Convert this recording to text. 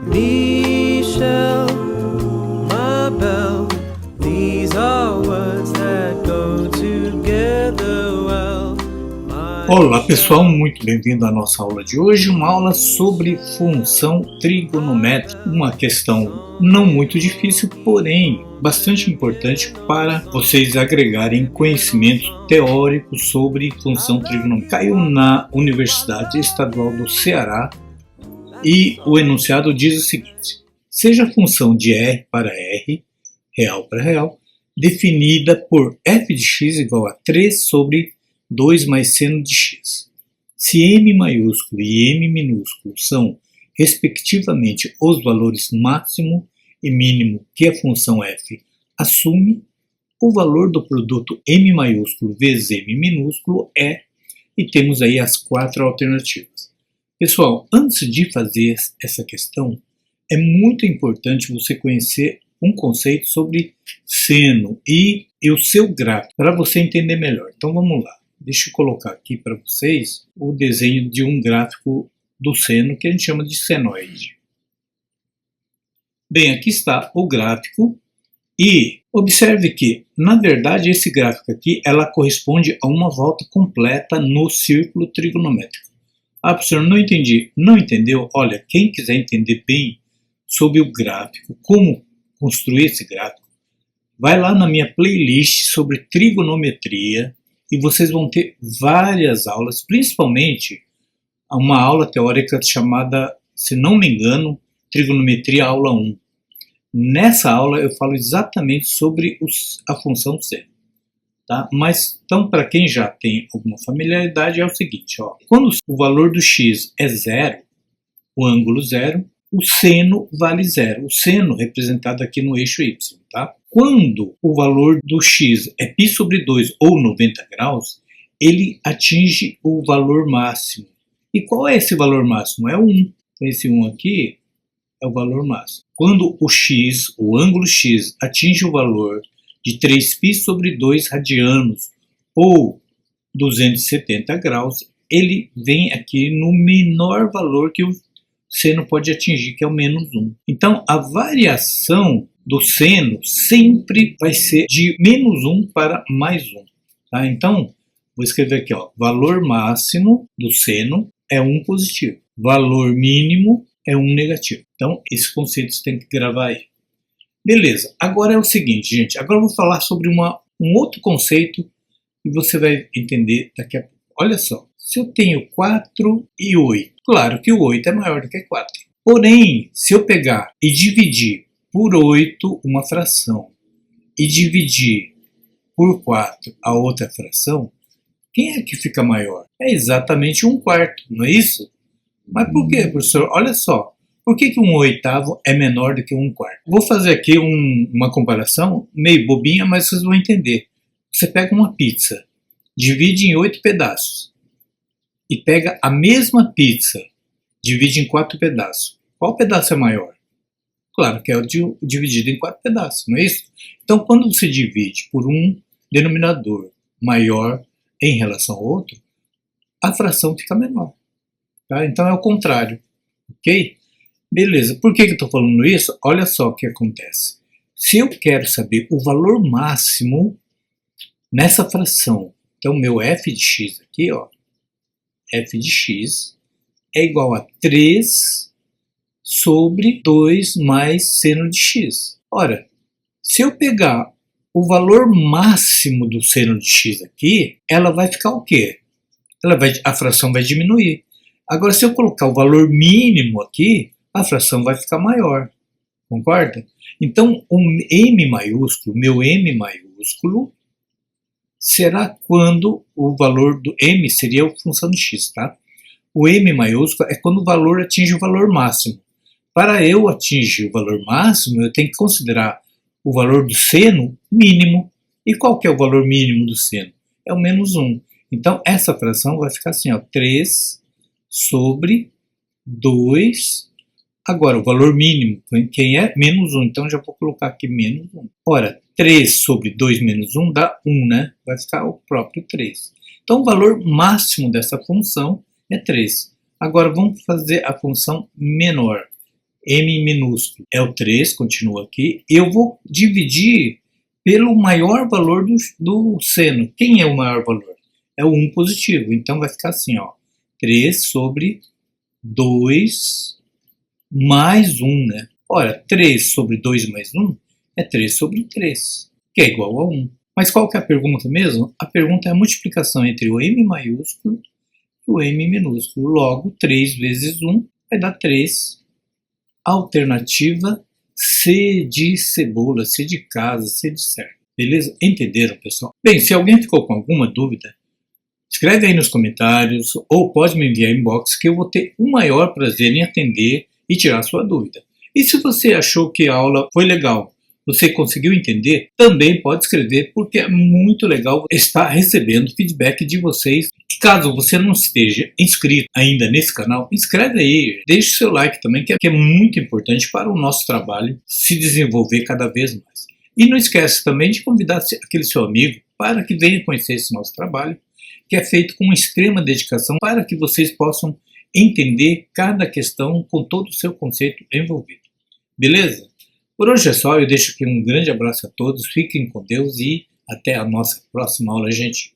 Michelle, my belle, these are words that go together well. Olá pessoal, muito bem-vindo à nossa aula de hoje, uma aula sobre função trigonométrica, uma questão não muito difícil, porém bastante importante para vocês agregarem conhecimento teórico sobre função trigonométrica. Caiu na Universidade Estadual do Ceará e o enunciado diz o seguinte: seja a função de R para R, real para real, definida por f de x igual a 3 sobre 2 mais seno de x. Se m maiúsculo e m minúsculo são, respectivamente, os valores máximo e mínimo que a função f assume, o valor do produto m maiúsculo vezes m minúsculo é, e temos aí as 4 alternativas. Pessoal, antes de fazer essa questão, é muito importante você conhecer um conceito sobre seno e o seu gráfico, para você entender melhor. Então vamos lá. Deixa eu colocar aqui para vocês o desenho de um gráfico do seno que a gente chama de senoide. Bem, aqui está o gráfico e observe que, na verdade, esse gráfico aqui ela corresponde a uma volta completa no círculo trigonométrico. Ah, professor, não entendi. Não entendeu? Olha, quem quiser entender bem sobre o gráfico, como construir esse gráfico, vai lá na minha playlist sobre trigonometria, e vocês vão ter várias aulas, principalmente uma aula teórica chamada, se não me engano, Trigonometria Aula 1. Nessa aula eu falo exatamente sobre a função seno. Tá? Mas, então, para quem já tem alguma familiaridade, é o seguinte: ó, quando o valor do x é zero, o ângulo zero, o seno vale zero. O seno representado aqui no eixo y. Tá? Quando o valor do x é π sobre 2 ou 90 graus, ele atinge o valor máximo. E qual é esse valor máximo? É 1. Então esse 1 aqui é o valor máximo. Quando o x, o ângulo x, atinge o valor de 3π sobre 2 radianos ou 270 graus, ele vem aqui no menor valor que o seno pode atingir, que é o menos 1. Então a variação do seno sempre vai ser de menos 1 para mais 1. Tá? Então, vou escrever aqui, ó, valor máximo do seno é 1 positivo, valor mínimo é 1 negativo. Então, esse conceito você tem que gravar aí. Beleza, agora é o seguinte, gente, agora eu vou falar sobre um outro conceito que você vai entender daqui a pouco. Olha só, se eu tenho 4 e 8, claro que o 8 é maior do que 4. Porém, se eu pegar e dividir por 8 uma fração e dividir por 4 a outra fração, quem é que fica maior? É exatamente 1/4, não é isso? Mas por quê, professor? Olha só, por que 1/8 é menor do que 1/4? Vou fazer aqui uma comparação meio bobinha, mas vocês vão entender. Você pega uma pizza, divide em 8 pedaços e pega a mesma pizza, divide em 4 pedaços. Qual pedaço é maior? Claro que é o dividido em 4 pedaços, não é isso? Então, quando você divide por um denominador maior em relação ao outro, a fração fica menor. Tá? Então, é o contrário. Ok? Beleza. Por que eu estou falando isso? Olha só o que acontece. Se eu quero saber o valor máximo nessa fração, então, meu f de x aqui, ó, f de x é igual a 3 sobre 2 mais seno de x. Ora, se eu pegar o valor máximo do seno de x aqui, ela vai ficar o quê? A fração vai diminuir. Agora, se eu colocar o valor mínimo aqui, a fração vai ficar maior. Concorda? Então, o m maiúsculo, meu m maiúsculo, será quando o valor do m seria a função de x, tá? O m maiúsculo é quando o valor atinge o valor máximo. Para eu atingir o valor máximo, eu tenho que considerar o valor do seno mínimo. E qual que é o valor mínimo do seno? É o menos 1. Então, essa fração vai ficar assim, ó, 3 sobre 2. Agora, o valor mínimo, quem é? Menos 1. Então, já vou colocar aqui menos 1. Ora, 3 sobre 2 menos 1 dá 1, né? Vai ficar o próprio 3. Então o valor máximo dessa função é 3. Agora vamos fazer a função menor. M minúsculo é o 3, continua aqui. Eu vou dividir pelo maior valor do seno. Quem é o maior valor? É o 1 positivo. Então vai ficar assim, ó, 3 sobre 2 mais 1, né? Ora, 3 sobre 2 mais 1 é 3 sobre 3, que é igual a 1. Mas qual que é a pergunta mesmo? A pergunta é a multiplicação entre o M maiúsculo e o M minúsculo. Logo, 3 vezes 1 vai dar 3. Alternativa C de cebola, C de casa, C de certo. Beleza? Entenderam, pessoal? Bem, se alguém ficou com alguma dúvida, escreve aí nos comentários ou pode me enviar inbox que eu vou ter o maior prazer em atender e tirar sua dúvida. E se você achou que a aula foi legal, você conseguiu entender, também pode escrever, porque é muito legal estar recebendo feedback de vocês. E caso você não esteja inscrito ainda nesse canal, inscreve aí, deixe seu like também, que é muito importante para o nosso trabalho se desenvolver cada vez mais. E não esquece também de convidar aquele seu amigo para que venha conhecer esse nosso trabalho, que é feito com extrema dedicação para que vocês possam entender cada questão com todo o seu conceito envolvido. Beleza? Por hoje é só, eu deixo aqui um grande abraço a todos, fiquem com Deus e até a nossa próxima aula, gente.